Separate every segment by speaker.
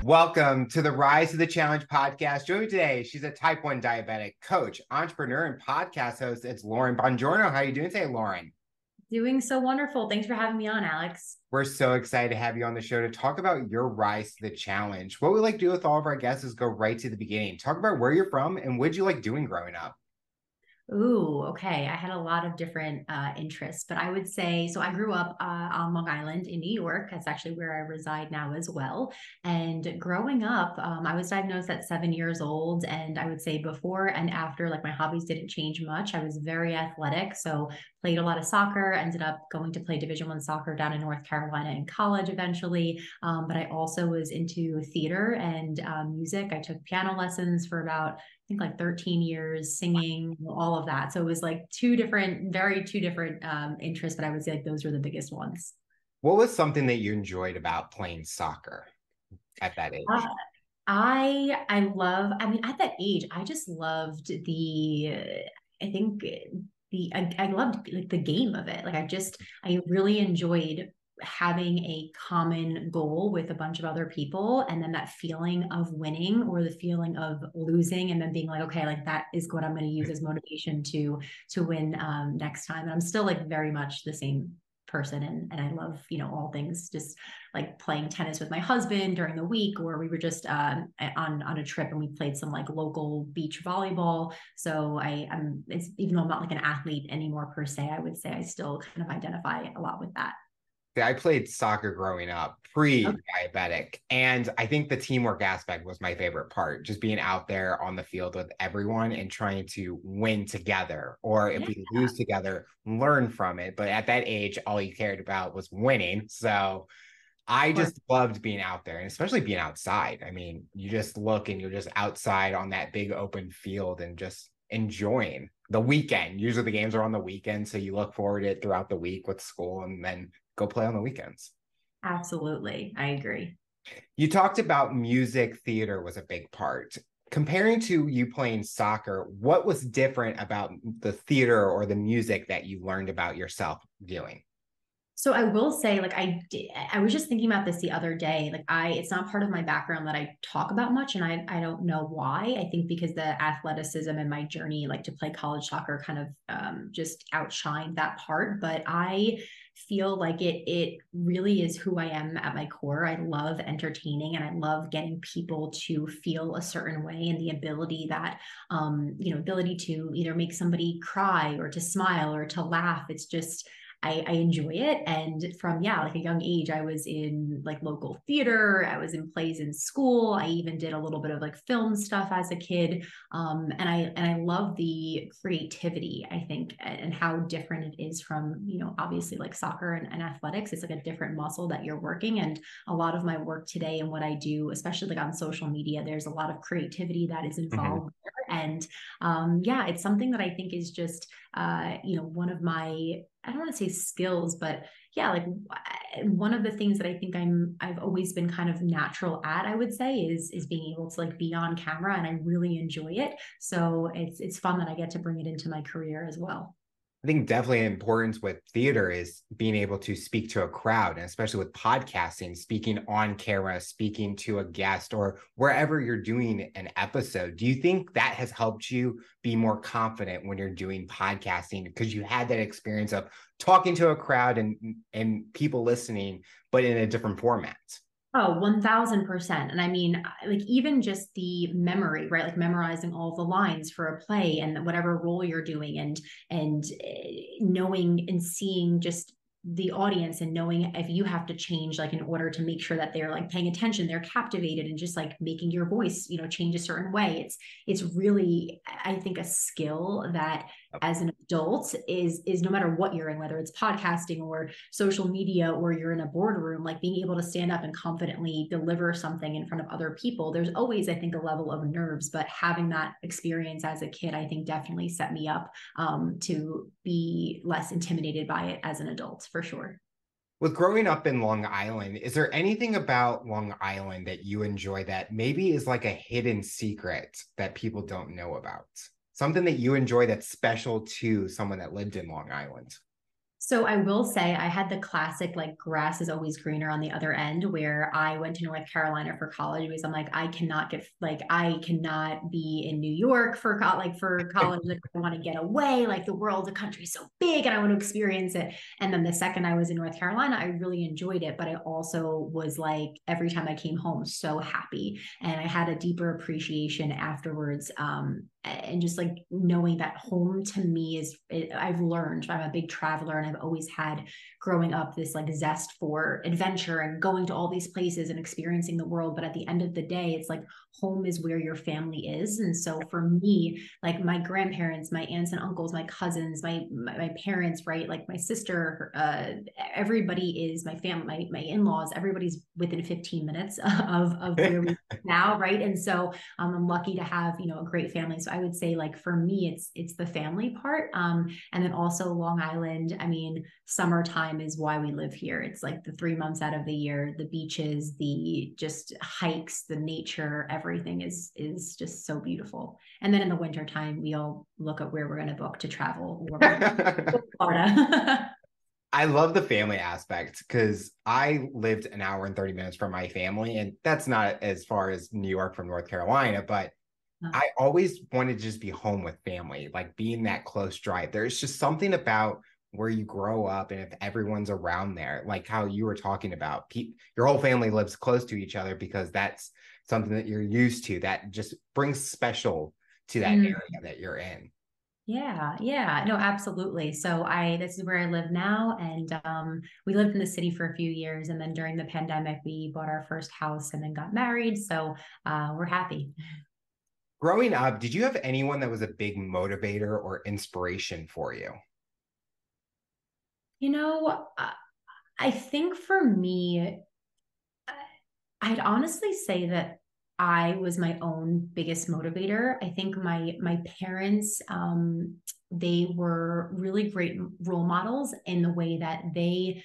Speaker 1: Welcome to the Rise to the Challenge podcast. Joining me today, she's a type 1 diabetic coach, entrepreneur, and podcast host. It's Lauren Bongiorno. How are you doing today, Lauren?
Speaker 2: Doing so wonderful. Thanks for having me on, Alex.
Speaker 1: We're so excited to have you on the show to talk about your rise to the challenge. What we like to do with all of our guests is go right to the beginning. Talk about where you're from and what you like doing growing up.
Speaker 2: Ooh, okay. I had a lot of different interests, but I would say so. I grew up on Long Island in New York. That's actually where I reside now as well. And growing up, I was diagnosed at 7 years old. And I would say before and after, like my hobbies didn't change much. I was very athletic. So played a lot of soccer, ended up going to play Division I soccer down in North Carolina in college eventually. But I also was into theater and music. I took piano lessons for about like 13 years, singing, all of that. So it was like two different interests, but I would say like those were the biggest ones.
Speaker 1: What was something that you enjoyed about playing soccer at that
Speaker 2: Uh,
Speaker 1: age?
Speaker 2: I mean, at that age, I just loved I think I loved like the game of it. I really enjoyed having a common goal with a bunch of other people, and then that feeling of winning or the feeling of losing, and then being like, okay, like that is what I'm going to use as motivation to win next time. And I'm still like very much the same person, and I love, all things, just like playing tennis with my husband during the week, or we were just on a trip and we played some like local beach volleyball. So I'm it's even though I'm not like an athlete anymore per se, I would say I still kind of identify a lot with that.
Speaker 1: I played soccer growing up, pre-diabetic, and I think the teamwork aspect was my favorite part, just being out there on the field with everyone and trying to win together, or if
Speaker 2: Yeah,
Speaker 1: we lose together, learn from it. But at that age, all you cared about was winning. So I
Speaker 2: or
Speaker 1: just loved being out there and especially being outside. I mean, you just look and you're just outside on that big open field and just enjoying the weekend. Usually the games are on the weekend, so you look forward to it throughout the week with school and then go play on the weekends.
Speaker 2: absolutely, I agree.
Speaker 1: You talked about music theater was a big part. Comparing to you playing soccer, what was different about the theater or the music that you learned about yourself doing?
Speaker 2: So I will say, like I was just thinking about this the other day. It's not part of my background that I talk about much, and I don't know why. I think because the athleticism and my journey, like to play college soccer, kind of just outshined that part. But I feel like it really is who I am at my core. I love entertaining, and I love getting people to feel a certain way, and the ability to either make somebody cry or to smile or to laugh. It's just I enjoy it. And from, yeah, like a young age, I was in like local theater. I was in plays in school. I even did a little bit of like film stuff as a kid. And I love the creativity, I think, and how different it is from, obviously like soccer and athletics. It's like a different muscle that you're working. And a lot of my work today and what I do, especially like on social media, there's a lot of creativity that is
Speaker 1: Mhm.
Speaker 2: involved there. And yeah, it's something that I think is just, one of my, I don't want to say skills, but yeah, like one of the things that I think I've always been kind of natural at, I would say, is being able to like be on camera, and I really enjoy it. So it's fun that I get to bring it into my career as well.
Speaker 1: I think definitely importance with theater is being able to speak to a crowd, and especially with podcasting, speaking on camera, speaking to a guest, or wherever you're doing an episode. Do you think that has helped you be more confident when you're doing podcasting because you had that experience of talking to a crowd and people listening, but in a different format?
Speaker 2: Oh, 1000%. And I mean, like even just the memory, right? Like memorizing all the lines for a play and whatever role you're doing, and knowing and seeing just the audience, and knowing if you have to change like in order to make sure that they're like paying attention, they're captivated, and just like making your voice, change a certain way. It's really, I think, a skill that as an adult is no matter what you're in, whether it's podcasting or social media or you're in a boardroom, like being able to stand up and confidently deliver something in front of other people. There's always, I think, a level of nerves, but having that experience as a kid, I think definitely set me up to be less intimidated by it as an adult, for sure.
Speaker 1: With growing up in Long Island, is there anything about Long Island that you enjoy that maybe is like a hidden secret that people don't know about? Something that you enjoy that's special to someone that lived in Long Island?
Speaker 2: So I will say I had the classic like grass is always greener on the other end where I went to North Carolina for college because I'm like I cannot be in New York for for college, like I want to get away, like the world, the country's so big and I want to experience it. And then the second I was in North Carolina I really enjoyed it, but I also was like every time I came home so happy, and I had a deeper appreciation afterwards, and just like knowing that home to me I've learned, I'm a big traveler and I've always had growing up this like zest for adventure and going to all these places and experiencing the world. But at the end of the day, it's like home is where your family is. And so for me, like my grandparents, my aunts and uncles, my cousins, my parents, right? Like my sister, everybody is my family, my in-laws, everybody's within 15 minutes of where we now, right? And so I'm lucky to have, a great family. So I would say like for me, it's the family part. And then also Long Island. I mean, summertime is why we live here. It's like the 3 months out of the year, the beaches, the just hikes, the nature, everything is just so beautiful. And then in the wintertime, we all look at where we're going to book to travel. Florida.
Speaker 1: I love the family aspect because I lived an hour and 30 minutes from my family, and that's not as far as New York from North Carolina, but I always wanted to just be home with family, like being that close drive. There's just something about where you grow up, and if everyone's around there, like how you were talking about, your whole family lives close to each other because that's something that you're used to, that just brings special to that area that you're in.
Speaker 2: Yeah, yeah, no, absolutely. So this is where I live now, and we lived in the city for a few years, and then during the pandemic, we bought our first house and then got married. So we're happy.
Speaker 1: Growing up, did you have anyone that was a big motivator or inspiration for you?
Speaker 2: You know, I think for me, I'd honestly say that I was my own biggest motivator. I think my parents, they were really great role models in the way that they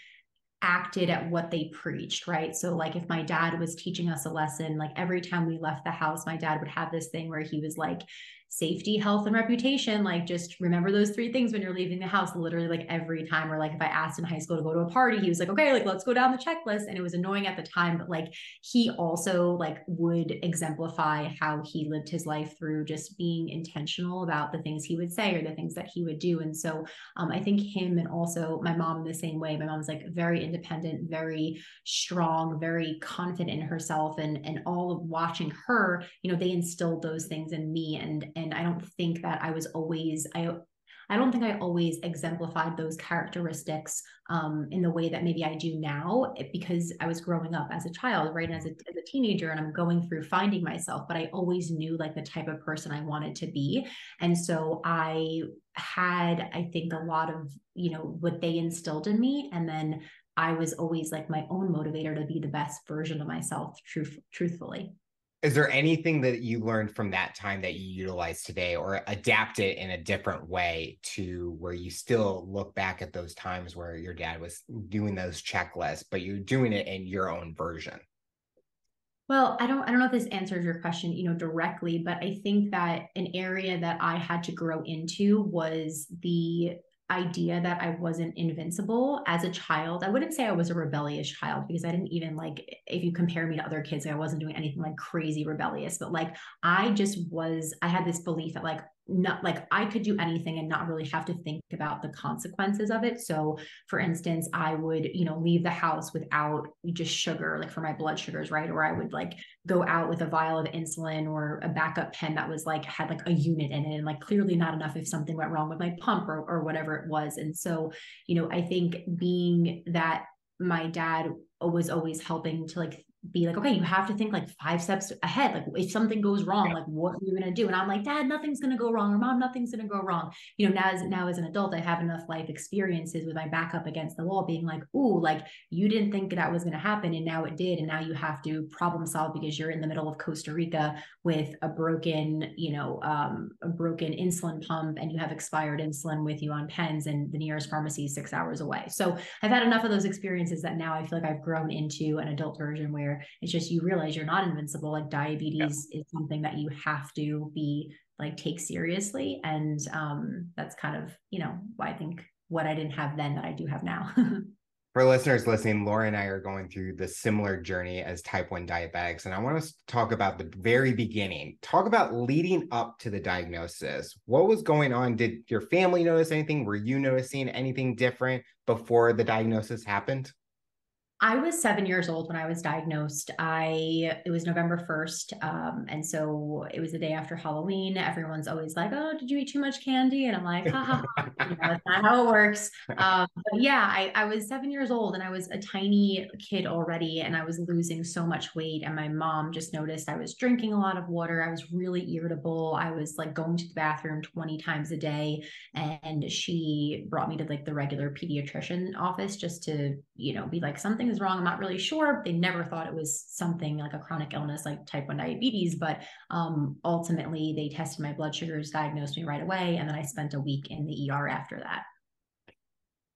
Speaker 2: acted at what they preached, right? So like if my dad was teaching us a lesson, like every time we left the house, my dad would have this thing where he was like, safety, health, and reputation, like just remember those three things when you're leaving the house, literally like every time. Or like if I asked in high school to go to a party, he was like, okay, like let's go down the checklist. And it was annoying at the time, but like he also like would exemplify how he lived his life through just being intentional about the things he would say or the things that he would do. And so I think him, and also my mom in the same way. My mom's like very independent, very strong, very confident in herself, and all of watching her, they instilled those things in me. And I don't think that I don't think I always exemplified those characteristics in the way that maybe I do now, because I was growing up as a child, right? And as a teenager, and I'm going through finding myself, but I always knew like the type of person I wanted to be. And so I had, I think, a lot of, what they instilled in me. And then I was always like my own motivator to be the best version of myself, truthfully.
Speaker 1: Is there anything that you learned from that time that you utilize today or adapt it in a different way to where you still look back at those times where your dad was doing those checklists, but you're doing it in your own version?
Speaker 2: Well, I don't know if this answers your question, directly, but I think that an area that I had to grow into was the idea that I wasn't invincible as a child. I wouldn't say I was a rebellious child, because I didn't even like, if you compare me to other kids, I wasn't doing anything like crazy rebellious, but like I had this belief that like not like I could do anything and not really have to think about the consequences of it. So for instance, I would, leave the house without just sugar, like for my blood sugars, right? Or I would like go out with a vial of insulin or a backup pen that was like, had like a unit in it, and like clearly not enough if something went wrong with my pump or whatever it was. And so, I think being that my dad was always helping to like be like, okay, you have to think like 5 steps ahead. Like if something goes wrong, like what are you going to do? And I'm like, dad, nothing's going to go wrong. Or mom, nothing's going to go wrong. Now as an adult, I have enough life experiences with my back up against the wall being like, ooh, like you didn't think that was going to happen. And now it did. And now you have to problem solve because you're in the middle of Costa Rica with a broken, a broken insulin pump, and you have expired insulin with you on pens, and the nearest pharmacy is 6 hours away. So I've had enough of those experiences that now I feel like I've grown into an adult version where it's just, you realize you're not invincible. Like diabetes is something that you have to be like take seriously. And that's kind of, why I think what I didn't have then that I do have now.
Speaker 1: For listeners listening, Laura and I are going through the similar journey as type 1 diabetics. And I want to talk about the very beginning. Talk about leading up to the diagnosis. What was going on? Did your family notice anything? Were you noticing anything different before the diagnosis happened?
Speaker 2: I was 7 years old when I was diagnosed. It was November 1st. And so it was the day after Halloween. Everyone's always like, "Oh, did you eat too much candy?" And I'm like, "Ha ha ha." That's not how it works. But yeah, I was 7 years old and I was a tiny kid already and I was losing so much weight. And my mom just noticed I was drinking a lot of water. I was really irritable. I was like going to the bathroom 20 times a day. And she brought me to like the regular pediatrician office just to, be like, something is wrong. I'm not really sure. They never thought it was something like a chronic illness like type 1 diabetes, but ultimately they tested my blood sugars, diagnosed me right away. And then I spent a week in the ER after that.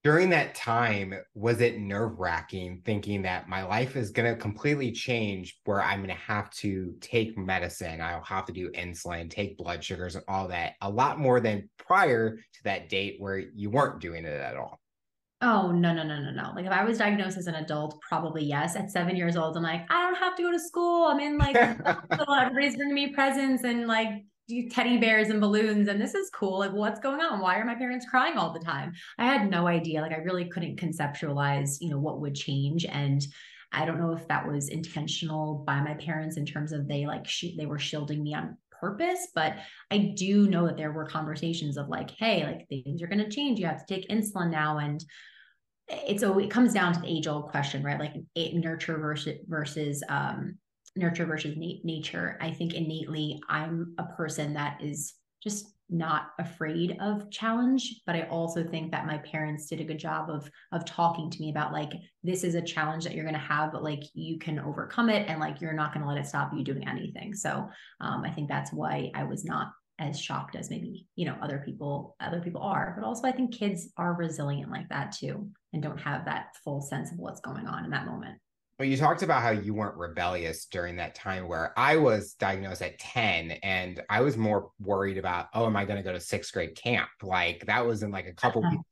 Speaker 1: During that time, was it nerve-wracking thinking that my life is going to completely change where I'm going to have to take medicine, I'll have to do insulin, take blood sugars and all that, a lot more than prior to that date where you weren't doing it at all?
Speaker 2: Oh, no, no, no, no, no. Like if I was diagnosed as an adult, probably yes. At 7 years old, I'm like, I don't have to go to school. I'm in like the hospital. Everybody's bringing me presents and like teddy bears and balloons. And this is cool. Like, what's going on? Why are my parents crying all the time? I had no idea. Like, I really couldn't conceptualize, what would change. And I don't know if that was intentional by my parents in terms of they were shielding me on purpose, but I do know that there were conversations of like, hey, like things are going to change. You have to take insulin now. And it comes down to the age old question, right? Like nurture versus nature. I think innately I'm a person that is just not afraid of challenge, but I also think that my parents did a good job of talking to me about like, this is a challenge that you're going to have, but like you can overcome it and like you're not going to let it stop you doing anything. So I think that's why I was not as shocked as maybe other people are. But also I think kids are resilient like that too and don't have that full sense of what's going on in that moment.
Speaker 1: Well, you talked about how you weren't rebellious during that time where I was diagnosed at 10 and I was more worried about, oh, am I going to go to sixth grade camp? Like that was in like a couple weeks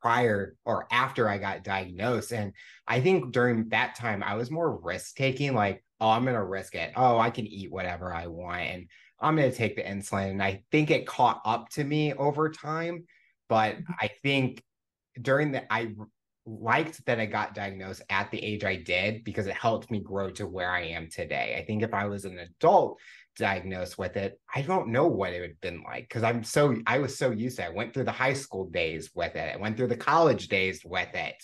Speaker 1: prior or after I got diagnosed. And I think during that time, I was more risk taking, like, oh, I'm going to risk it. Oh, I can eat whatever I want and I'm going to take the insulin. And I think it caught up to me over time. But I think during the, I liked that I got diagnosed at the age I did because it helped me grow to where I am today. I think if I was an adult diagnosed with it, I don't know what it would have been like because I was so used to it. I went through the high school days with it. I went through the college days with it.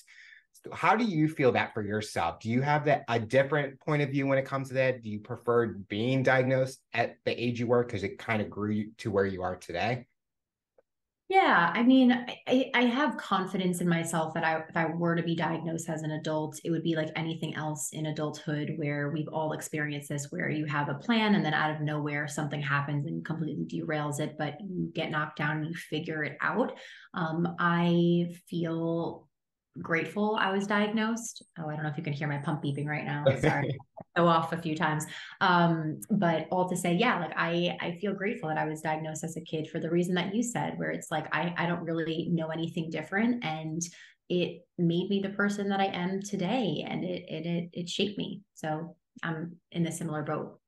Speaker 1: How do you feel that for yourself? Do you have a different point of view when it comes to that? Do you prefer being diagnosed at the age you were because it kind of grew you to where you are today?
Speaker 2: Yeah, I mean, I have confidence in myself that if I were to be diagnosed as an adult, it would be like anything else in adulthood where we've all experienced this, where you have a plan and then out of nowhere something happens and completely derails it, but you get knocked down and you figure it out. I feel grateful I was diagnosed. Oh, I don't know if you can hear my pump beeping right now. Sorry. Go off a few times. But all to say, yeah, like I feel grateful that I was diagnosed as a kid for the reason that you said, where it's like I don't really know anything different. And it made me the person that I am today. And it shaped me. So I'm in a similar boat.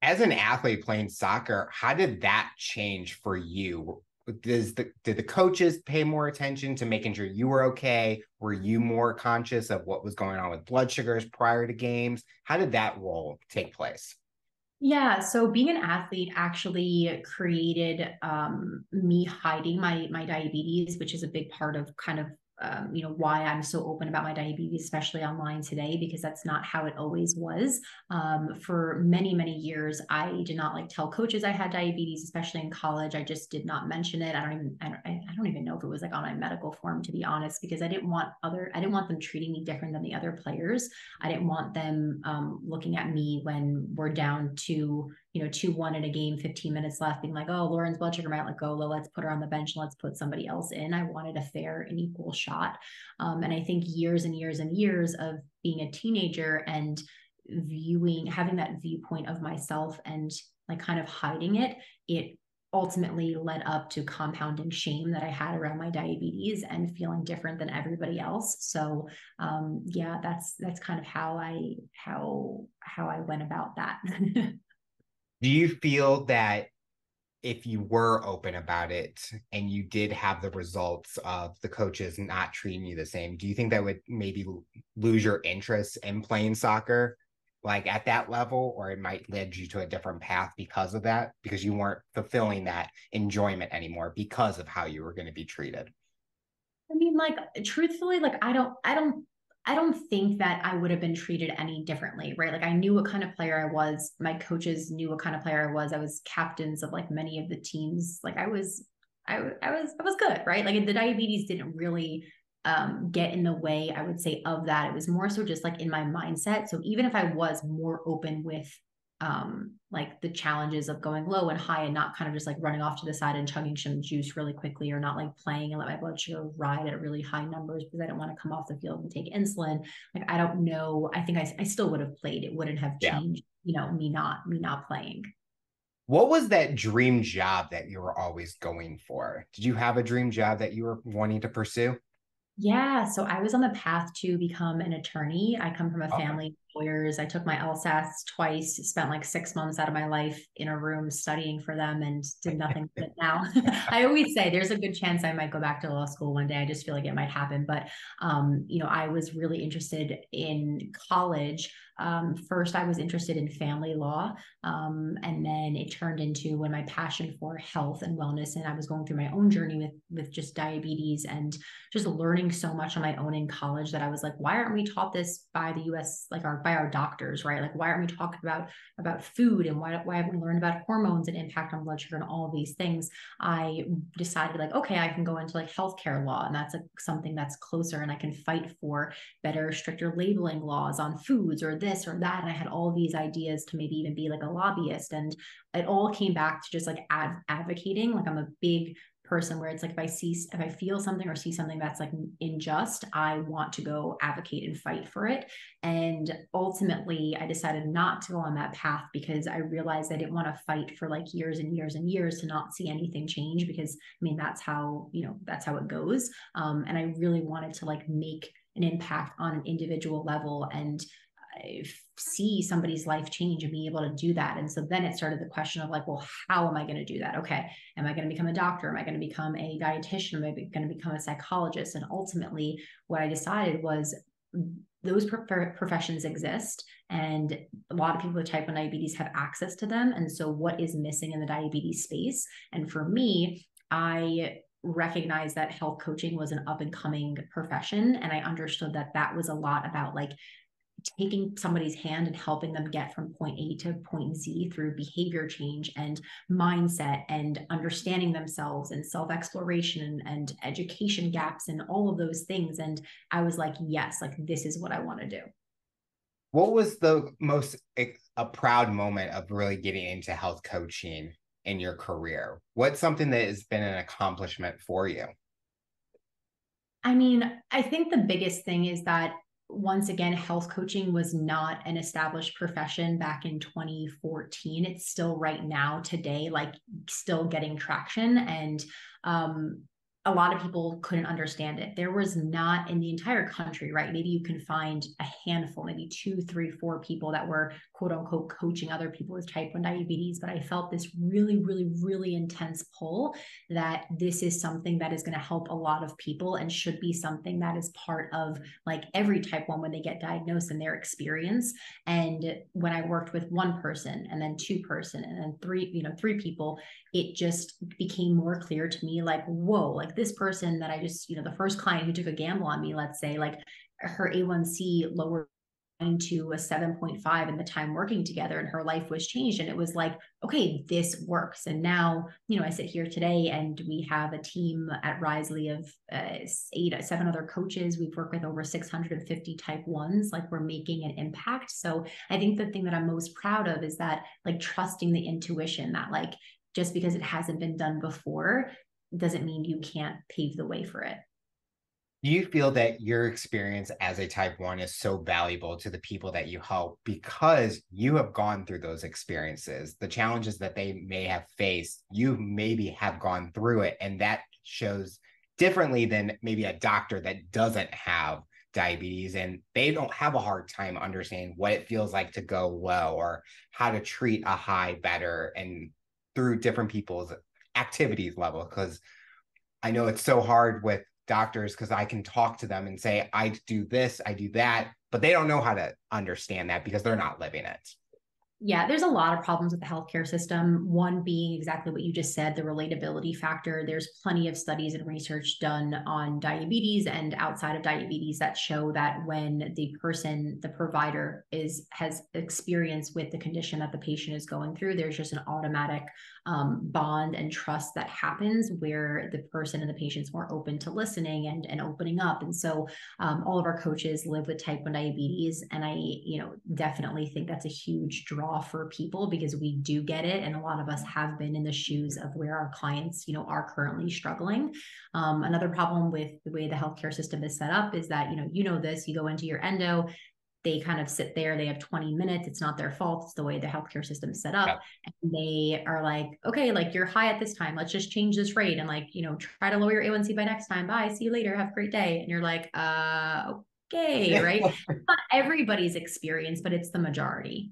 Speaker 1: As an athlete playing soccer, how did that change for you? Did the coaches pay more attention to making sure you were okay? Were you more conscious of what was going on with blood sugars prior to games? How did that role take place?
Speaker 2: Yeah, so being an athlete actually created me hiding my diabetes, which is a big part of kind of why I'm so open about my diabetes, especially online today, because that's not how it always was. For many years, I did not like tell coaches I had diabetes, especially in college. I just did not mention it. I don't even know if it was like on my medical form, to be honest, because I didn't want them treating me different than the other players. I didn't want them looking at me when we're down to 2-1 in a game, 15 minutes left, being like, oh, Lauren's blood sugar might let go low. Let's put her on the bench and let's put somebody else in. I wanted a fair and equal shot. And I think years and years and years of being a teenager and having that viewpoint of myself and like kind of hiding it ultimately led up to compounding shame that I had around my diabetes and feeling different than everybody else. So yeah, that's kind of how I went about that.
Speaker 1: Do you feel that if you were open about it and you did have the results of the coaches not treating you the same, do you think that would maybe lose your interest in playing soccer like at that level, or it might lead you to a different path because of that, because you weren't fulfilling that enjoyment anymore because of how you were going to be treated?
Speaker 2: I mean, like, truthfully, like, I don't think that I would have been treated any differently, right? Like, I knew what kind of player I was. My coaches knew what kind of player I was. I was captains of like many of the teams. Like, I was good, right? Like, the diabetes didn't really get in the way, I would say, of that. It was more so just like in my mindset. So even if I was more open with like the challenges of going low and high and not kind of just like running off to the side and chugging some juice really quickly, or not like playing and let my blood sugar ride at really high numbers because I don't want to come off the field and take insulin. Like, I don't know. I think I still would have played. It wouldn't have
Speaker 1: Yeah.
Speaker 2: changed, me not playing.
Speaker 1: What was that dream job that you were always going for? Did you have a dream job that you were wanting to pursue?
Speaker 2: Yeah, so I was on the path to become an attorney. I come from a
Speaker 1: Okay.
Speaker 2: family of lawyers. I took my LSATs twice, spent like 6 months out of my life in a room studying for them and did nothing but it now. I always say there's a good chance I might go back to law school one day. I just feel like it might happen. But I was really interested in college. First, I was interested in family law. And then it turned into when my passion for health and wellness, and I was going through my own journey with just diabetes and just learning so much on my own in college that I was like, why aren't we taught this by the US, like by our doctors, right? Like, why aren't we talking about food, and why haven't we learned about hormones and impact on blood sugar and all of these things? I decided like, okay, I can go into like healthcare law, and that's like something that's closer, and I can fight for better, stricter labeling laws on foods or this or that. And I had all these ideas to maybe even be like a lobbyist. And it all came back to just like advocating. Like, I'm a big person where it's like, if I feel something or see something that's like unjust, I want to go advocate and fight for it. And ultimately I decided not to go on that path because I realized I didn't want to fight for like years and years and years to not see anything change, because I mean, that's how it goes. And I really wanted to like make an impact on an individual level and see somebody's life change and be able to do that. And so then it started the question of like, well, how am I going to do that? Okay, am I going to become a doctor? Am I going to become a dietitian? Am I going to become a psychologist? And ultimately, what I decided was those professions exist, and a lot of people with type 1 diabetes have access to them. And so what is missing in the diabetes space? And for me, I recognized that health coaching was an up and coming profession, and I understood that that was a lot about like taking somebody's hand and helping them get from point A to point Z through behavior change and mindset and understanding themselves and self-exploration and education gaps and all of those things. And I was like, yes, like, this is what I want to do.
Speaker 1: What was the most a proud moment of really getting into health coaching in your career? What's something that has been an accomplishment for you?
Speaker 2: I mean, I think the biggest thing is that, once again, health coaching was not an established profession back in 2014. It's still right now, today, like, still getting traction. And a lot of people couldn't understand it. There was not in the entire country, right? Maybe you can find a handful, maybe two, three, four people that were quote unquote coaching other people with type 1 diabetes. But I felt this really, really, really intense pull that this is something that is going to help a lot of people and should be something that is part of like every type 1 when they get diagnosed in their experience. And when I worked with one person and then two person and then three people, it just became more clear to me, like, whoa, like, this person that I just, the first client who took a gamble on me, let's say, like, her A1C lowered to a 7.5 in the time working together, and her life was changed. And it was like, okay, this works. And now, I sit here today and we have a team at Risley of 7 other coaches. We've worked with over 650 type 1s. Like, we're making an impact. So I think the thing that I'm most proud of is that, like, trusting the intuition that, like, just because it hasn't been done before doesn't mean you can't pave the way for it.
Speaker 1: Do you feel that your experience as a type 1 is so valuable to the people that you help because you have gone through those experiences, the challenges that they may have faced, you maybe have gone through it, and that shows differently than maybe a doctor that doesn't have diabetes and they don't have a hard time understanding what it feels like to go low or how to treat a high better and through different people's activities level. Because I know it's so hard with doctors because I can talk to them and say, I do this, I do that, but they don't know how to understand that because they're not living it.
Speaker 2: Yeah, there's a lot of problems with the healthcare system. One being exactly what you just said, the relatability factor. There's plenty of studies and research done on diabetes and outside of diabetes that show that when the person, the provider has experience with the condition that the patient is going through, there's just an automatic bond and trust that happens where the person and the patient's more open to listening and opening up. And so all of our coaches live with type 1 diabetes. And I, definitely think that's a huge draw for people because we do get it. And a lot of us have been in the shoes of where our clients, are currently struggling. Another problem with the way the healthcare system is set up is that, this, you go into your endo, they kind of sit there, they have 20 minutes. It's not their fault. It's the way the healthcare system is set up. And they are like, okay, like you're high at this time. Let's just change this rate. And like, try to lower your A1C by next time. Bye. See you later. Have a great day. And you're like, okay. Right. Not everybody's experience, but it's the majority.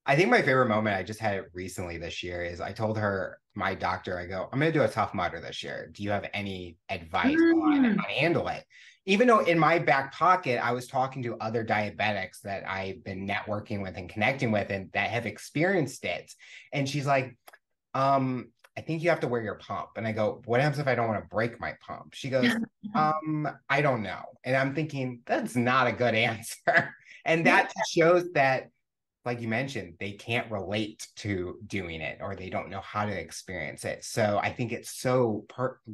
Speaker 1: I think my favorite moment, I just had it recently this year, is I told her, my doctor, I go, I'm going to do a Tough Mudder this year. Do you have any advice on how to handle it? Even though in my back pocket, I was talking to other diabetics that I've been networking with and connecting with and that have experienced it. And she's like, I think you have to wear your pump. And I go, what happens if I don't want to break my pump? She goes, I don't know. And I'm thinking, that's not a good answer. And that shows that, like you mentioned, they can't relate to doing it or they don't know how to experience it. So I think it's so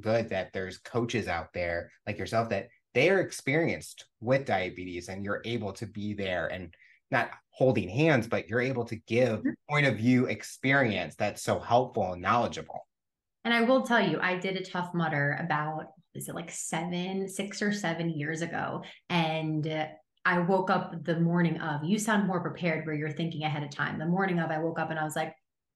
Speaker 1: good that there's coaches out there like yourself that they are experienced with diabetes and you're able to be there and not holding hands, but you're able to give point of view experience that's so helpful and knowledgeable.
Speaker 2: And I will tell you, I did a Tough Mudder about, is it like 6 or 7 years ago? And I woke up the morning of, you sound more prepared where you're thinking ahead of time. The morning of, I woke up and I was like,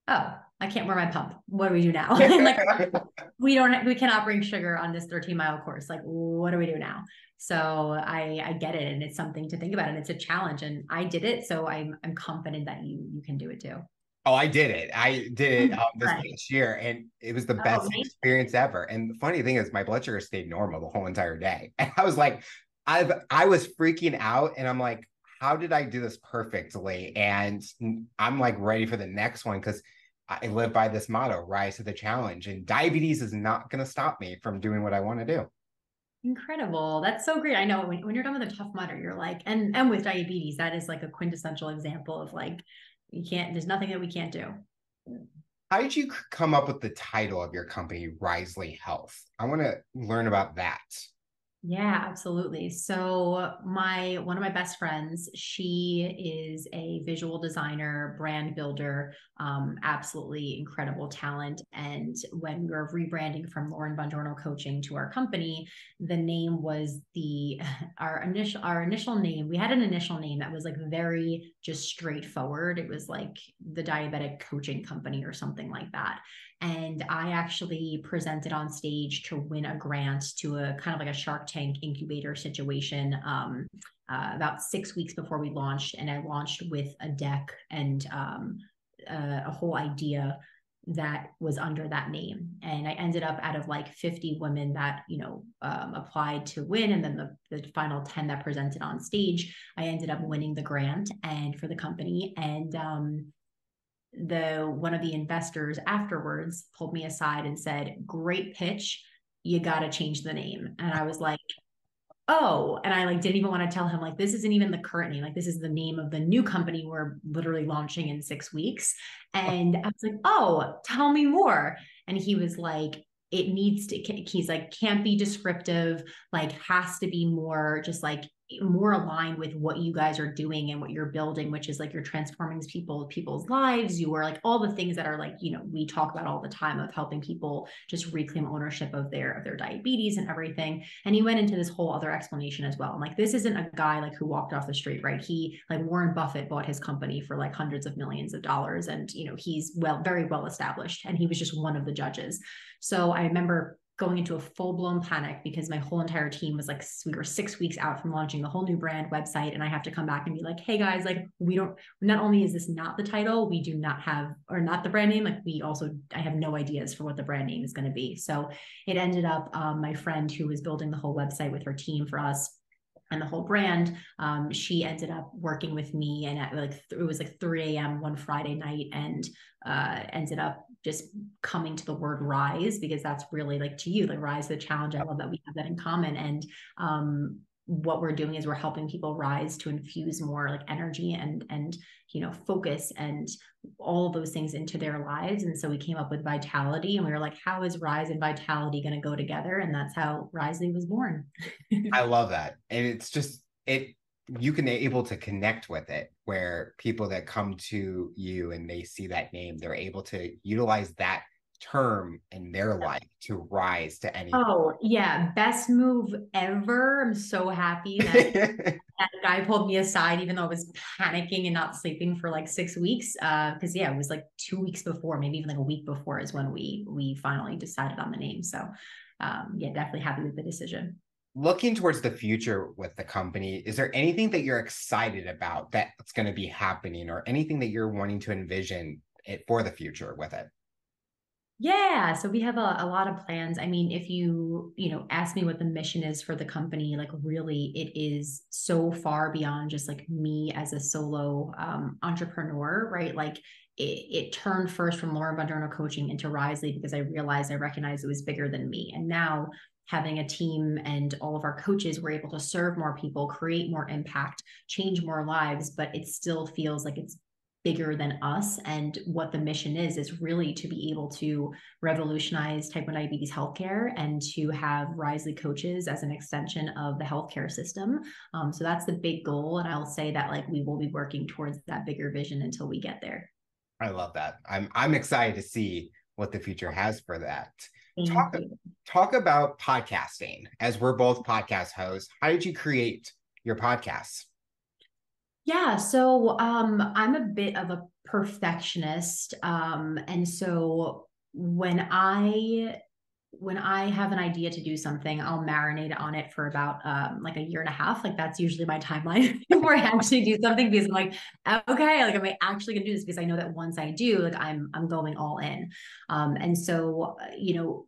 Speaker 2: oh, I can't wear my pump. What do we do now? Like, we cannot bring sugar on this 13-mile course. Like, what do we do now? So I get it. And it's something to think about. And it's a challenge. And I did it. So I'm confident that you can do it too.
Speaker 1: Oh, I did it. I did it this past year, and it was the best experience ever. And the funny thing is, my blood sugar stayed normal the whole entire day. And I was like, I was freaking out, and I'm like, how did I do this perfectly? And I'm like ready for the next one because I live by this motto: rise to the challenge. And diabetes is not going to stop me from doing what I want to do.
Speaker 2: Incredible. That's so great. I know when you're done with a Tough Mudder, you're like, and with diabetes, that is like a quintessential example of like, there's nothing that we can't do.
Speaker 1: How did you come up with the title of your company, Risely Health? I want to learn about that.
Speaker 2: Yeah, absolutely. So one of my best friends, she is a visual designer, brand builder, absolutely incredible talent. And when we were rebranding from Lauren Bongiorno Coaching to our company, the name was our initial name. We had an initial name that was like very just straightforward. It was like the Diabetic Coaching Company or something like that. And I actually presented on stage to win a grant to a kind of like a Shark Tank incubator situation about 6 weeks before we launched. And I launched with a deck and a whole idea that was under that name. And I ended up out of like 50 women that, applied to win. And then the final 10 that presented on stage, I ended up winning the grant and for the company. And one of the investors afterwards pulled me aside and said, great pitch, you got to change the name. And I was like, oh, and I like didn't even want to tell him like this isn't even the current name, like this is the name of the new company we're literally launching in 6 weeks. And I was like, oh, tell me more. And he was like, he's like, can't be descriptive, like has to be more just like more aligned with what you guys are doing and what you're building, which is like you're transforming people's lives. You are like all the things that are like, we talk about all the time of helping people just reclaim ownership of their diabetes and everything. And he went into this whole other explanation as well. And like, this isn't a guy like who walked off the street, right? He, like, Warren Buffett bought his company for like hundreds of millions of dollars. And, he's very well established. And he was just one of the judges. So I remember going into a full-blown panic because my whole entire team was like, we were 6 weeks out from launching the whole new brand website. And I have to come back and be like, hey guys, like, not only is this not the title, we do not have, or not the brand name, like I have no ideas for what the brand name is going to be. So it ended up, my friend who was building the whole website with her team for us and the whole brand, she ended up working with me, and it was like 3 a.m. one Friday night, and ended up just coming to the word rise, because that's really like, to you, like, rise to the challenge. I love that we have that in common. And what we're doing is we're helping people rise to infuse more like energy and focus and all of those things into their lives. And so we came up with vitality, and we were like, how is rise and vitality going to go together? And that's how Risely was born.
Speaker 1: I love that. And it's just, you can able to connect with it, where people that come to you and they see that name, they're able to utilize that term in their life to rise to anything.
Speaker 2: Oh yeah, best move ever. I'm so happy that that guy pulled me aside, even though I was panicking and not sleeping for like 6 weeks. Because it was like 2 weeks before, maybe even like a week before, is when we finally decided on the name. So definitely happy with the decision.
Speaker 1: Looking towards the future with the company, is there anything that you're excited about that's going to be happening, or anything that you're wanting to envision it for the future with it?
Speaker 2: Yeah, so we have a lot of plans. I mean, if you ask me what the mission is for the company, like, really, it is so far beyond just like me as a solo entrepreneur, right? Like, it turned first from Lauren Bongiorno coaching into Risely because I recognized it was bigger than me. And now, having a team and all of our coaches, we're able to serve more people, create more impact, change more lives, but it still feels like it's bigger than us. And what the mission is really to be able to revolutionize type 1 diabetes healthcare and to have Risely coaches as an extension of the healthcare system. So that's the big goal. And I'll say that, like, we will be working towards that bigger vision until we get there.
Speaker 1: I love that. I'm excited to see what the future has for that.
Speaker 2: Thank you.
Speaker 1: Talk about podcasting, as we're both podcast hosts. How did you create your podcasts?
Speaker 2: Yeah, so I'm a bit of a perfectionist. And so when I have an idea to do something, I'll marinate on it for about like a year and a half. Like, that's usually my timeline before I actually do something, because I'm like, okay, like, am I actually gonna do this? Because I know that once I do, like, I'm going all in. And so,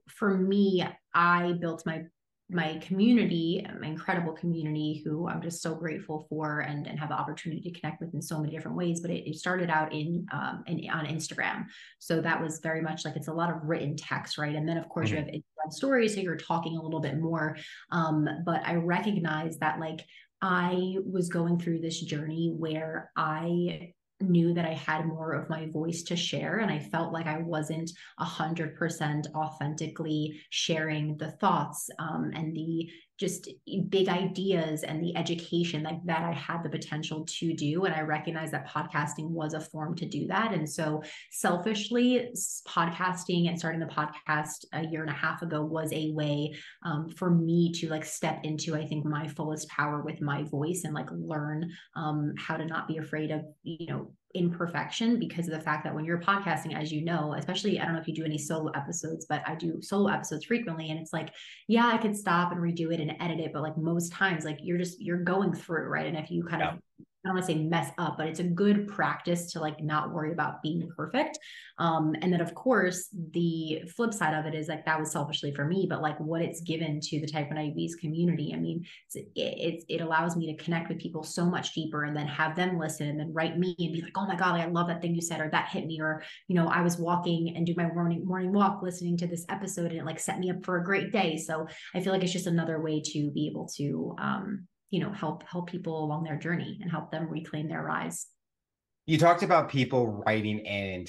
Speaker 2: for me, I built my community, my incredible community, who I'm just so grateful for and have the opportunity to connect with in so many different ways. But it started out on Instagram. So that was very much like, it's a lot of written text, right? And then of course you have Instagram stories, so you're talking a little bit more. But I recognize that, like, I was going through this journey where I knew that I had more of my voice to share, and I felt like I wasn't 100% authentically sharing the thoughts and the just big ideas and the education like that I had the potential to do. And I recognized that podcasting was a form to do that. And so, selfishly, podcasting and starting the podcast a year and a half ago was a way for me to, like, step into, I think, my fullest power with my voice, and like learn how to not be afraid of imperfection, because of the fact that when you're podcasting, as you know, especially, I don't know if you do any solo episodes, but I do solo episodes frequently, and it's like, yeah, I could stop and redo it and edit it, but like most times, like, you're going through, right? And if you kind of, I don't want to say mess up, but it's a good practice to, like, not worry about being perfect. And then of course, the flip side of it is, like, that was selfishly for me, but like, what it's given to the type 1 diabetes community, I mean, it allows me to connect with people so much deeper, and then have them listen and then write me and be like, oh my God, like, I love that thing you said, or that hit me, or, I was walking and do my morning walk listening to this episode, and it like set me up for a great day. So I feel like it's just another way to be able to help people along their journey and help them reclaim their rise.
Speaker 1: You talked about people writing in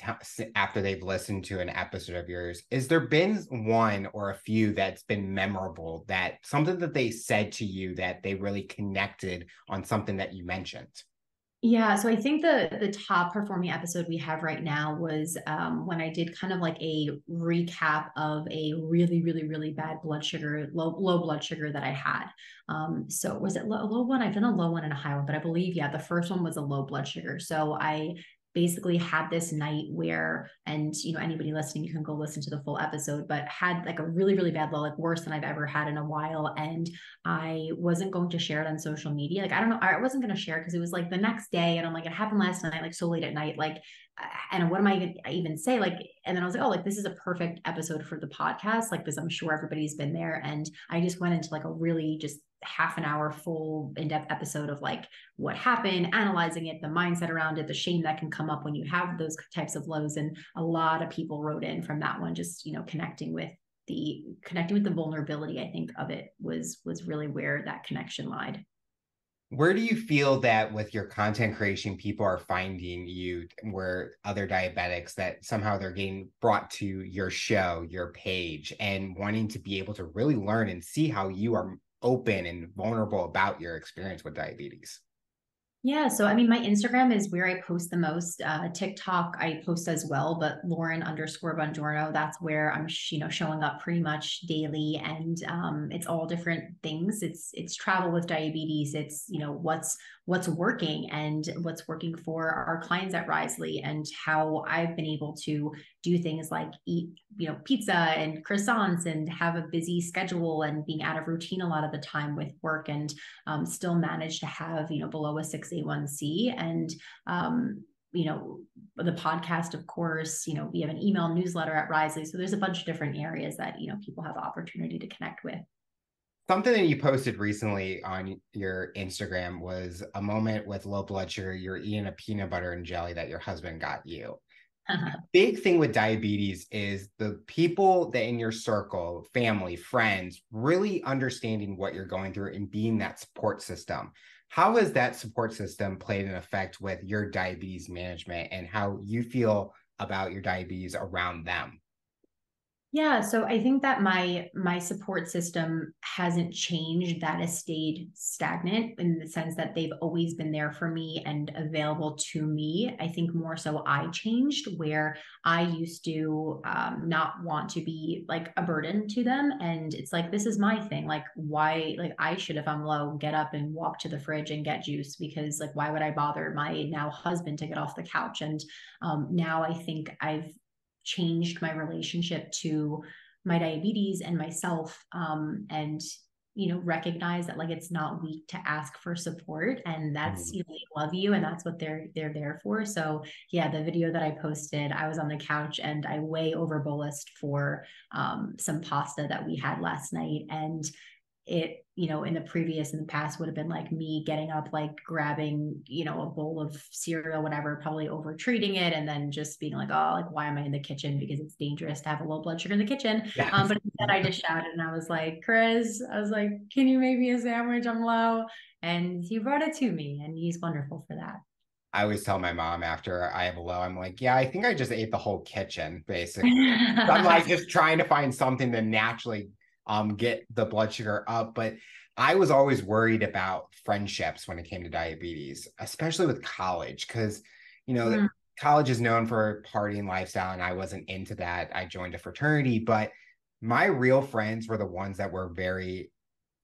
Speaker 1: after they've listened to an episode of yours. Is there been one or a few that's been memorable, that something that they said to you that they really connected on something that you mentioned?
Speaker 2: Yeah, so I think the top performing episode we have right now was when I did kind of like a recap of a really bad blood sugar, low blood sugar that I had. So was it a low one? I've done a low one and a high one, but I believe, yeah, the first one was a low blood sugar. So I basically had this night where, and anybody listening, you can go listen to the full episode, but had like a really bad low, like worse than I've ever had in a while. And I wasn't going to share it on social media. Like, I don't know, I wasn't going to share it because it was like the next day. And I'm like, it happened last night, like so late at night. Like, and what am I even say? Like, and then I was like, oh, like this is a perfect episode for the podcast. Like, because I'm sure everybody's been there. And I just went into like a really just half an hour full in-depth episode of like what happened, analyzing it, the mindset around it, the shame that can come up when you have those types of lows. And a lot of people wrote in from that one, just connecting with the vulnerability. I think of it was really where that connection lied.
Speaker 1: Where do you feel that with your content creation, people are finding you, where other diabetics that somehow they're getting brought to your show, your page, and wanting to be able to really learn and see how you are open and vulnerable about your experience with diabetes?
Speaker 2: Yeah, so I mean, my Instagram is where I post the most. TikTok I post as well, but Lauren_Bongiorno, that's where I'm, showing up pretty much daily, and it's all different things. It's travel with diabetes. It's what's working and what's working for our clients at Risely, and how I've been able to do things like eat pizza and croissants and have a busy schedule and being out of routine a lot of the time with work, and still manage to have below a 6A1C. And the podcast, of course, we have an email newsletter at Risely, so there's a bunch of different areas that people have the opportunity to connect with.
Speaker 1: Something that you posted recently on your Instagram was a moment with low blood sugar. You're eating a peanut butter and jelly that your husband got you. Big thing with diabetes is the people that in your circle, family, friends, really understanding what you're going through and being that support system. How has that support system played an effect with your diabetes management and how you feel about your diabetes around them?
Speaker 2: Yeah, so I think that my support system hasn't changed. That has stayed stagnant in the sense that they've always been there for me and available to me. I think more so I changed, where I used to not want to be like a burden to them. And it's like, this is my thing. Like, why, like I should, if I'm low, get up and walk to the fridge and get juice, because like, why would I bother my now husband to get off the couch? And now I think I've changed my relationship to my diabetes and myself, and recognize that like it's not weak to ask for support, and that's
Speaker 1: Mm.
Speaker 2: they love you, and that's what they're there for. So yeah, the video that I posted, I was on the couch and I way over bolused for some pasta that we had last night, and it in the past would have been like me getting up, like grabbing a bowl of cereal, whatever, probably over treating it, and then just being like, oh, like why am I in the kitchen, because it's dangerous to have a low blood sugar in the kitchen.
Speaker 1: Yes.
Speaker 2: But instead I just shouted and I was like, Chris, I was like, can you make me a sandwich, I'm low? And he brought it to me, and he's wonderful for that.
Speaker 1: I always tell my mom after I have a low, I'm like, yeah, I think I just ate the whole kitchen, basically. So I'm like just trying to find something to naturally get the blood sugar up. But I was always worried about friendships when it came to diabetes, especially with college, because
Speaker 2: Mm.
Speaker 1: college is known for partying lifestyle, and I wasn't into that. I joined a fraternity, but my real friends were the ones that were very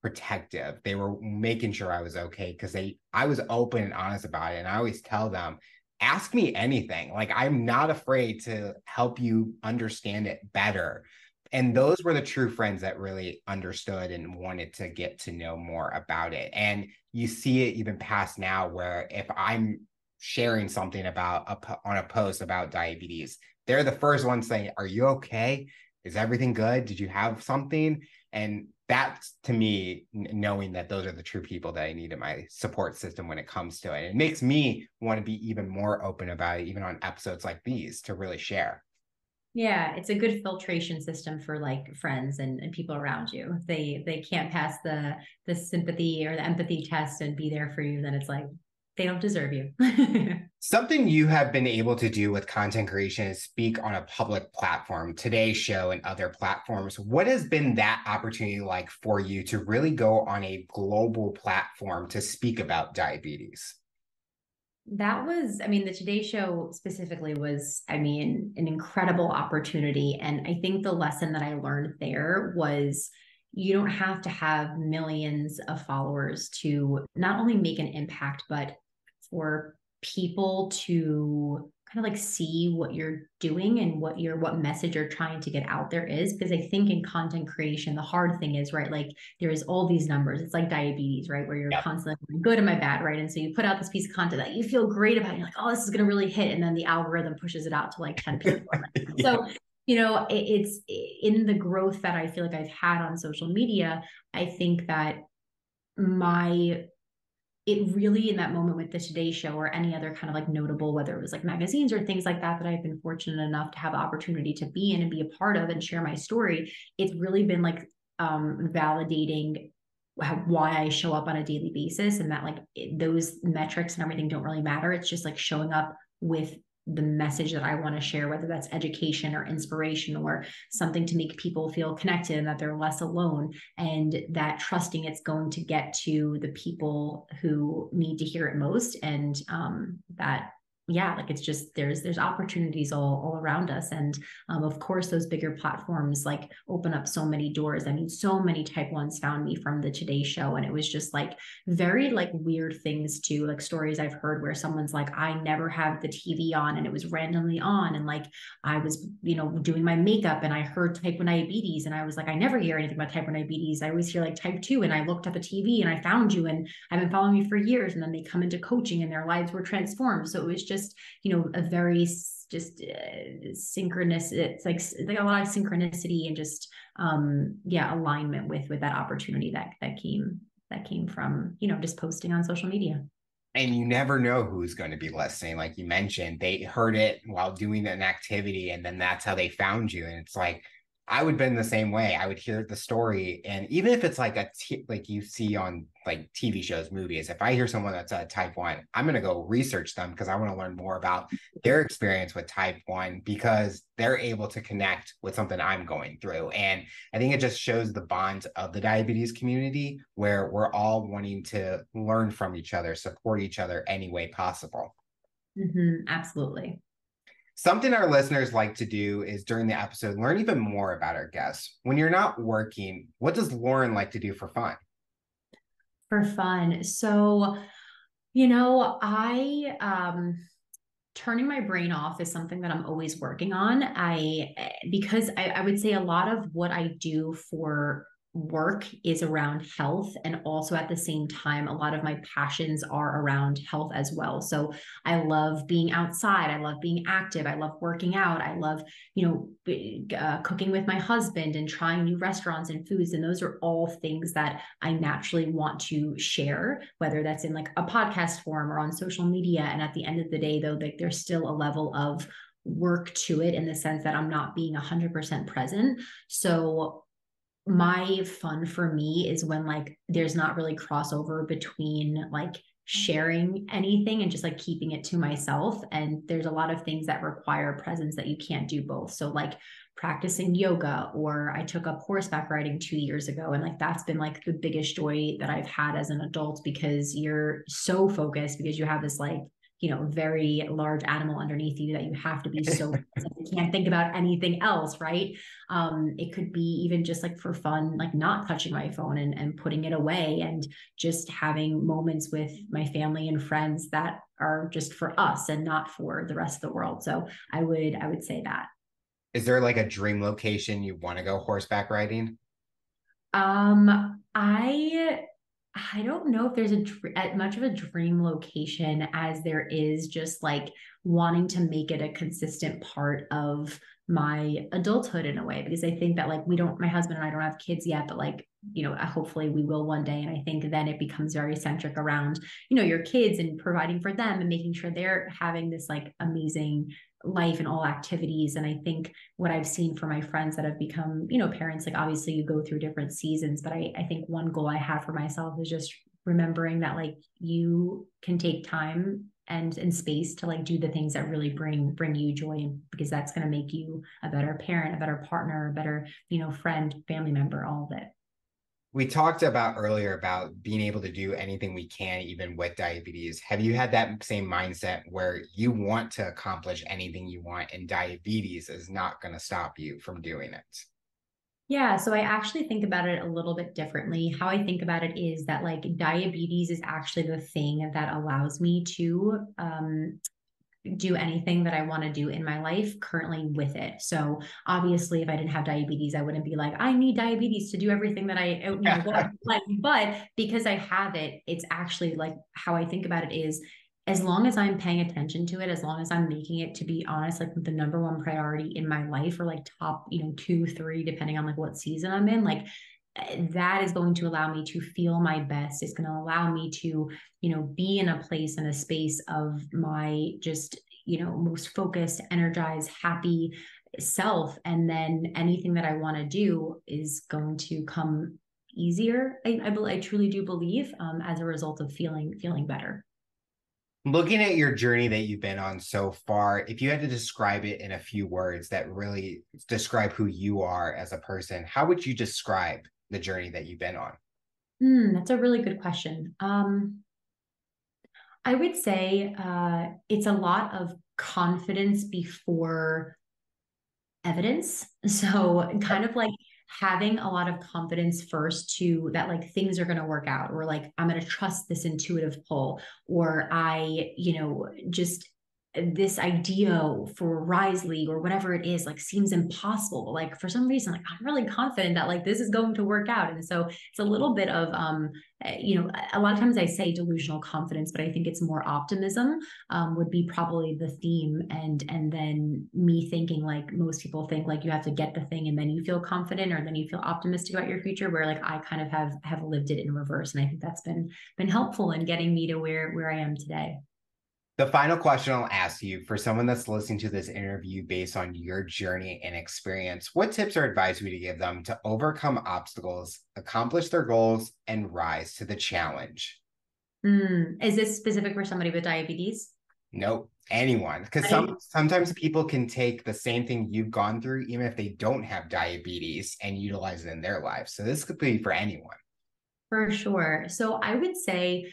Speaker 1: protective. They were making sure I was okay because I was open and honest about it. And I always tell them, ask me anything. Like, I'm not afraid to help you understand it better. And those were the true friends that really understood and wanted to get to know more about it. And you see it even past now, where if I'm sharing something on a post about diabetes, they're the first ones saying, are you okay? Is everything good? Did you have something? And that's, to me, knowing that those are the true people that I need in my support system when it comes to it. It makes me want to be even more open about it, even on episodes like these, to really share.
Speaker 2: Yeah, it's a good filtration system for like friends and people around you. If they can't pass the sympathy or the empathy test and be there for you, then it's like they don't deserve you.
Speaker 1: Something you have been able to do with content creation is speak on a public platform, today's show and other platforms. What has been that opportunity like for you to really go on a global platform to speak about diabetes?
Speaker 2: That was, I mean, the Today Show specifically was, I mean, an incredible opportunity. And I think the lesson that I learned there was you don't have to have millions of followers to not only make an impact, but for people to kind of like see what you're doing and what message you're trying to get out there is. Because I think in content creation, the hard thing is, right, like there is all these numbers. It's like diabetes, right, where you're
Speaker 1: Yep.
Speaker 2: constantly good, am I bad, right? And so you put out this piece of content that you feel great about, you're like, oh, this is going to really hit, and then the algorithm pushes it out to like 10 people.
Speaker 1: Yeah.
Speaker 2: So it's in the growth that I feel like I've had on social media. I think that my it really, in that moment with the Today Show or any other kind of like notable, whether it was like magazines or things like that I've been fortunate enough to have the opportunity to be in and be a part of and share my story, it's really been like validating why I show up on a daily basis, and that like those metrics and everything don't really matter. It's just like showing up with the message that I want to share, whether that's education or inspiration or something to make people feel connected and that they're less alone, and that trusting it's going to get to the people who need to hear it most. And that yeah, like it's just there's opportunities all around us. And of course those bigger platforms like open up so many doors. I mean, so many type 1s found me from the Today Show, and it was just like very like weird things too, like stories I've heard where someone's like, I never have the TV on and it was randomly on, and like I was doing my makeup and I heard type 1 diabetes, and I was like, I never hear anything about type 1 diabetes, I always hear like type 2, and I looked at the TV and I found you and I've been following you for years. And then they come into coaching and their lives were transformed. So it was just a very just synchronous, it's like a lot of synchronicity and just alignment with that opportunity that came from just posting on social media.
Speaker 1: And you never know who's going to be listening. Like you mentioned, they heard it while doing an activity, and then that's how they found you. And it's like, I would have been the same way. I would hear the story, and even if it's like like you see on like TV shows, movies, if I hear someone that's a type 1, I'm going to go research them because I want to learn more about their experience with type 1, because they're able to connect with something I'm going through. And I think it just shows the bonds of the diabetes community where we're all wanting to learn from each other, support each other any way possible.
Speaker 2: Mm-hmm, absolutely.
Speaker 1: Something our listeners like to do is during the episode, learn even more about our guests. When you're not working, what does Lauren like to do for fun?
Speaker 2: For fun. So, I turning my brain off is something that I'm always working on. Because I would say a lot of what I do for work is around health, and also at the same time a lot of my passions are around health as well. So I love being outside, I love being active, I love working out, I love cooking with my husband and trying new restaurants and foods, and those are all things that I naturally want to share, whether that's in like a podcast form or on social media. And at the end of the day though, like there's still a level of work to it in the sense that I'm not being 100% present. So my fun for me is when like there's not really crossover between like sharing anything and just like keeping it to myself. And there's a lot of things that require presence that you can't do both. So like practicing yoga, or I took up horseback riding 2 years ago, and like that's been like the biggest joy that I've had as an adult, because you're so focused, because you have this like very large animal underneath you that you have to be so you can't think about anything else, right? It could be even just like for fun, like not touching my phone and putting it away, and just having moments with my family and friends that are just for us and not for the rest of the world. So I would say that.
Speaker 1: Is there like a dream location you want to go horseback riding?
Speaker 2: I don't know if there's much of a dream location as there is just like wanting to make it a consistent part of my adulthood in a way, because I think that like my husband and I don't have kids yet, but like hopefully we will one day. And I think then it becomes very centric around your kids and providing for them and making sure they're having this like amazing life and all activities. And I think what I've seen for my friends that have become parents, like obviously you go through different seasons, but I think one goal I have for myself is just remembering that like you can take time and space to like do the things that really bring you joy, because that's going to make you a better parent, a better partner, a better, friend, family member, all of it.
Speaker 1: We talked about earlier about being able to do anything we can, even with diabetes. Have you had that same mindset where you want to accomplish anything you want and diabetes is not going to stop you from doing it?
Speaker 2: Yeah, so I actually think about it a little bit differently. How I think about it is that like diabetes is actually the thing that allows me to do anything that I want to do in my life currently with it. So obviously, if I didn't have diabetes, I wouldn't be like, I need diabetes to do everything that I, want. But because I have it, it's actually like how I think about it is, as long as I'm paying attention to it, as long as I'm making it, to be honest, like the number one priority in my life, or like top, 2, 3, depending on like what season I'm in, like that is going to allow me to feel my best. It's going to allow me to, be in a place and a space of my just, most focused, energized, happy self. And then anything that I want to do is going to come easier. I truly do believe, as a result of feeling better.
Speaker 1: Looking at your journey that you've been on so far, if you had to describe it in a few words that really describe who you are as a person, how would you describe the journey that you've been on?
Speaker 2: That's a really good question. I would say it's a lot of confidence before evidence. So kind of like having a lot of confidence first to that, like things are going to work out, or like I'm going to trust this intuitive pull, or I, just this idea for Risley or whatever it is, like seems impossible. But like for some reason, like I'm really confident that like this is going to work out. And so it's a little bit of a lot of times I say delusional confidence, but I think it's more optimism, would be probably the theme. And then me thinking like most people think like you have to get the thing and then you feel confident or then you feel optimistic about your future, where like I kind of have lived it in reverse. And I think that's been helpful in getting me to where I am today.
Speaker 1: The final question I'll ask you, for someone that's listening to this interview based on your journey and experience, what tips or advice would you give them to overcome obstacles, accomplish their goals, and rise to the challenge?
Speaker 2: Is this specific for somebody with diabetes?
Speaker 1: Nope, anyone. Because sometimes people can take the same thing you've gone through, even if they don't have diabetes, and utilize it in their life. So this could be for anyone.
Speaker 2: For sure. So I would say,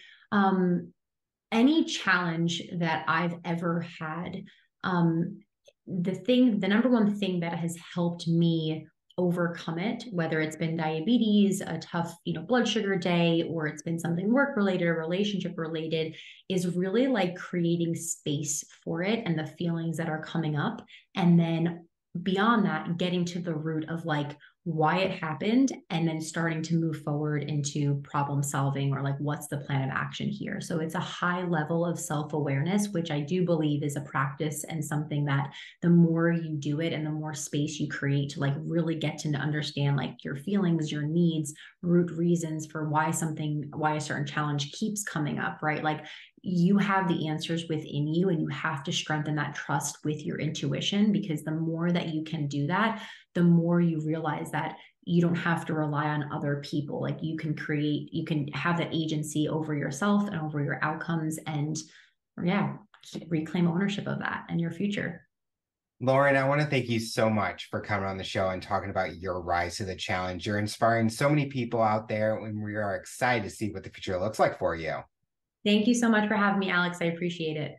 Speaker 2: any challenge that I've ever had, the number one thing that has helped me overcome it, whether it's been diabetes, a tough, blood sugar day, or it's been something work related or relationship related, is really like creating space for it and the feelings that are coming up. And then beyond that, getting to the root of like why it happened, and then starting to move forward into problem solving, or like what's the plan of action here. So it's a high level of self-awareness, which I do believe is a practice and something that the more you do it and the more space you create to like really get to understand like your feelings, your needs, root reasons for why a certain challenge keeps coming up, right? Like you have the answers within you, and you have to strengthen that trust with your intuition, because the more that you can do that, the more you realize that you don't have to rely on other people. Like you can have that agency over yourself and over your outcomes, and reclaim ownership of that and your future.
Speaker 1: Lauren, I want to thank you so much for coming on the show and talking about your rise to the challenge. You're inspiring so many people out there, and we are excited to see what the future looks like for you.
Speaker 2: Thank you so much for having me, Alex. I appreciate it.